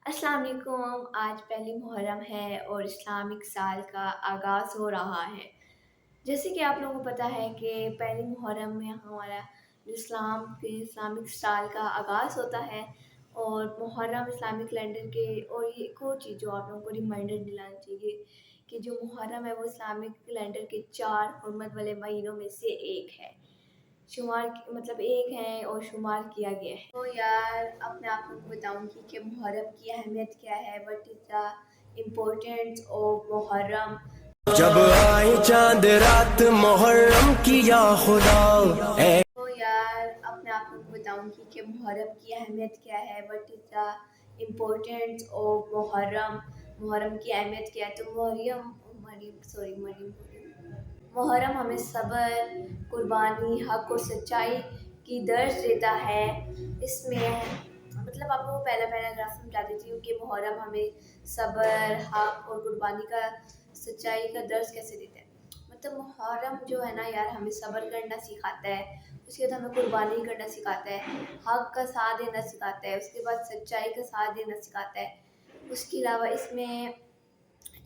अस्सलाम वालेकुम। आज पहली मुहर्रम है और इस्लामिक साल का आगाज़ हो रहा है। जैसे कि आप लोगों को पता है कि पहली मुहर्रम में हमारा इस्लाम के इस्लामिक साल का आगाज़ होता है और मुहर्रम इस्लामिक कैलेंडर के। और ये एक और चीज़ जो आप लोगों को रिमाइंडर दिलाना चाहिए कि जो मुहर्रम है वो इस्लामिक कैलेंडर के 4 हुर्मत वाले महीनों में से एक है। मतलब एक है और शुमार किया गया है। तो यार अब मैं आप लोगों को बताऊंगी कि मुहर्रम की अहमियत क्या है, what is the importance of Muharram. जब आए चांद रात मुहर्रम की या खुदा ए। तो यार अब मैं आप लोगों को बताऊंगी कि मुहर्रम की अहमियत क्या है, what is the importance of Muharram. Muharram की अहमियत क्या है? तो मुहर्रम हमें सब्र, कुर्बानी, हक और सच्चाई की दर्ज देता है। इसमें मतलब आपको पहला पैराग्राफ समझा देती हूँ कि मुहर्रम हमें सब्र, हक और कुर्बानी का, सच्चाई का दर्ज कैसे देता है। मतलब मुहर्रम जो है ना यार, हमें सब्र करना सिखाता है, उसके बाद हमें कुर्बानी करना सिखाता है, हक का साथ देना सिखाता है, उसके बाद सच्चाई का साथ देना सिखाता है। उसके अलावा इसमें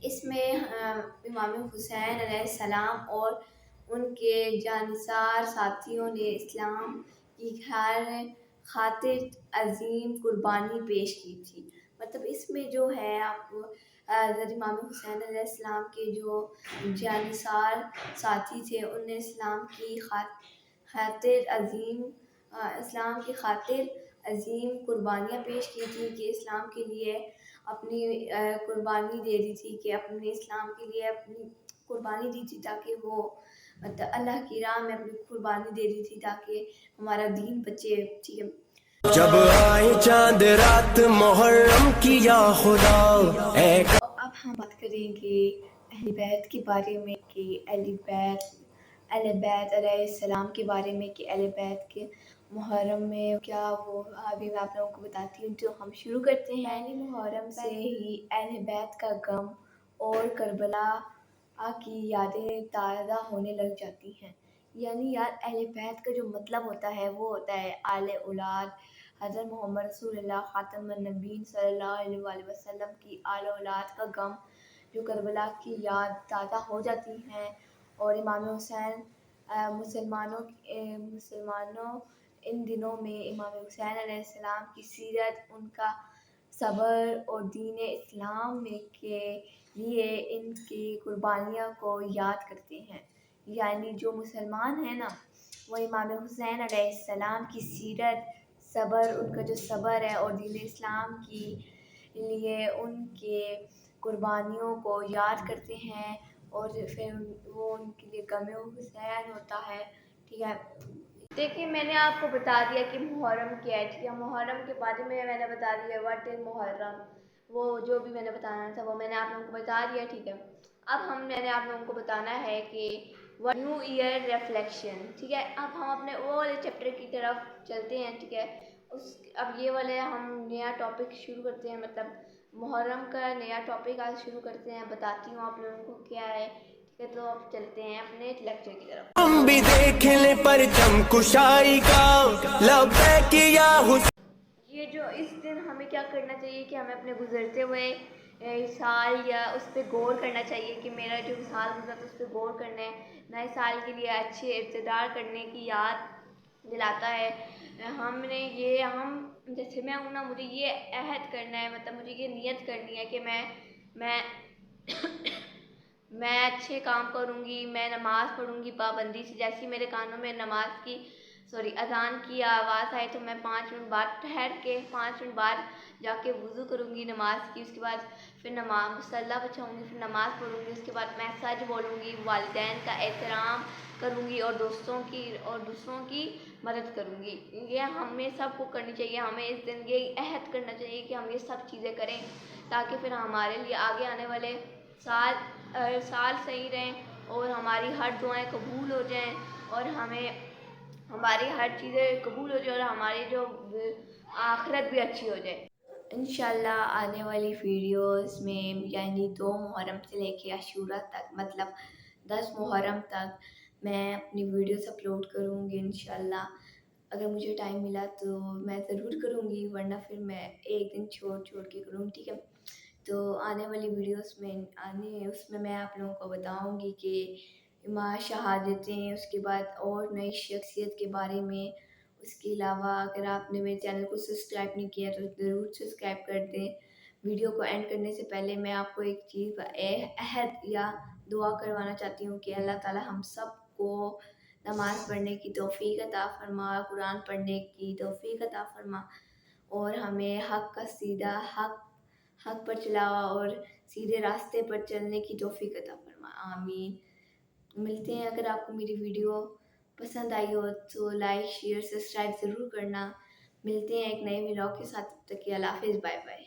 इसमें इमाम हुसैन अलैहिस्सलाम और उनके जानिसार साथियों ने इस्लाम की खातिर अजीम कुर्बानी पेश की थी। मतलब इसमें जो है आपको इमाम हुसैन अलैहिस्सलाम के जो जानिसार साथी थे, उनने इस्लाम की खातिर अजीम कुर्बानियाँ पेश की थी कि इस्लाम के लिए अपनी कुर्बानी दे दी थी, कि अपने इस्लाम के लिए अपनी कुर्बानी दी थी, ताकि वो मतलब अल्लाह की राह में अपनी कुर्बानी दे दी थी ताकि हमारा दीन बचे। ठीक है। जब आए चांद रात मुहर्रम की या खुदा ए। तो अब हम बात करेंगे अहले बैत के बारे में कि अहले बैत अलैहिस्सलाम के बारे में कि अहले बैत के मुहर्रम में क्या वो अभी मैं आप लोगों को बताती हूँ। तो हम शुरू करते हैं। पहली मुहर्रम से ही अहले बैत का गम और करबला की यादें ताज़ा होने लग जाती हैं। यानी यार अहले बैत का जो मतलब होता है वो होता है आले औलाद हज़रत मोहम्मद रसूलुल्लाह ख़ातमुन नबीय्यीन सल्लल्लाहु अलैहि वसल्लम की आले औलाद का गम, जो करबला की याद ताज़ा हो जाती हैं। और इमाम हुसैन मुसलमानों इन दिनों में इमाम हुसैन अलैहिस्सलाम की सीरत, उनका सब्र और दीन इस्लाम में के लिए इनकी कुर्बानियों को याद करते हैं। यानी जो मुसलमान हैं ना, वो इमाम हुसैन अलैहिस्सलाम की सीरत, सब्र, उनका जो सब्र है और दीन इस्लाम की लिए उनके कुर्बानियों को याद करते हैं। और फिर वो उनके लिए गम हुसैन होता है। ठीक है। देखिए मैंने आपको बता दिया कि मुहर्रम क्या है। ठीक है, मुहर्रम के बारे में मैंने बता दिया व्हाट इज मुहर्रम। वो जो भी मैंने बताना था वो मैंने आप लोगों को बता दिया। ठीक है, अब मैंने आप लोगों को बताना है कि न्यू ईयर रिफ्लेक्शन। ठीक है, अब हम अपने वो वाले चैप्टर की तरफ चलते हैं। ठीक है, अब ये वाले हम नया टॉपिक शुरू करते हैं, मतलब मुहर्रम का नया टॉपिक आज शुरू करते हैं। बताती हूँ आप लोगों को क्या है। ठीक है, तो अब चलते हैं अपने लेक्चर की तरफ। हम भी देख ले परचम कुशाई का लब्बैक या हुसैन। ये जो इस दिन हमें क्या करना चाहिए कि हमें अपने गुजरते हुए साल या उस पर गौर करना चाहिए कि मेरा जो साल गुजरा था उस पर गौर करना है। नए साल के लिए अच्छे इब्तिदा करने की याद दिलाता है। हम जैसे मैं हूँ ना, मुझे ये अहद करना है, मतलब मुझे ये नियत करनी है कि मैं मैं अच्छे काम करूँगी, मैं नमाज़ पढ़ूँगी पाबंदी से। जैसे ही मेरे कानों में नमाज की अज़ान की आवाज़ आए तो मैं 5 मिनट बाद ठहर के 5 मिनट बाद जाके वज़ू करूँगी नमाज की। उसके बाद फिर मुसल्ला बिछाऊँगी, फिर नमाज़ पढ़ूँगी। उसके बाद मैं सच बोलूँगी, वालिदैन का एहतराम करूँगी और दूसरों की मदद करूँगी। ये हमें सबको करनी चाहिए। हमें इस दिन ये अहद करना चाहिए कि हम ये सब चीज़ें करें, ताकि फिर हमारे लिए आगे आने वाले साल सही रहें और हमारी हर दुआएं कबूल हो जाएं और हमारी हर चीज़ें कबूल हो जाए और हमारी जो आखिरत भी अच्छी हो जाए। इंशाल्लाह आने वाली वीडियोस में, यानी 2 मुहर्रम से लेके आशूरा तक, मतलब 10 मुहर्रम तक मैं अपनी वीडियोस अपलोड करूँगी इंशाल्लाह। اگر مجھے ٹائم ملا تو میں ضرور کروں گی، ورنہ پھر میں ایک دن چھوڑ چھوڑ کے کروں گی، ٹھیک ہے؟ تو آنے والی ویڈیوز میں اس میں آپ لوگوں کو بتاؤں گی کہ امام شہادتیں، اس کے بعد اور نئی شخصیت کے بارے میں۔ اس کے علاوہ اگر آپ نے میرے چینل کو سبسکرائب نہیں کیا تو ضرور سبسکرائب کر دیں۔ ویڈیو کو اینڈ کرنے سے پہلے میں آپ کو ایک چیز کا عہد یا دعا کروانا چاہتی ہوں کہ اللہ تعالی ہم سب کو نماز پڑھنے کی توفیق عطا فرما، قرآن پڑھنے کی توفیق عطا فرما، اور ہمیں حق کا سیدھا حق پر چلاوا اور سیدھے راستے پر چلنے کی توفیق عطا فرما، آمین۔ ملتے ہیں، اگر آپ کو میری ویڈیو پسند آئی ہو تو لائک، شیئر، سبسکرائب ضرور کرنا۔ ملتے ہیں ایک نئے ولاگ کے ساتھ، تب تک کے اللہ حافظ، بائے بائے۔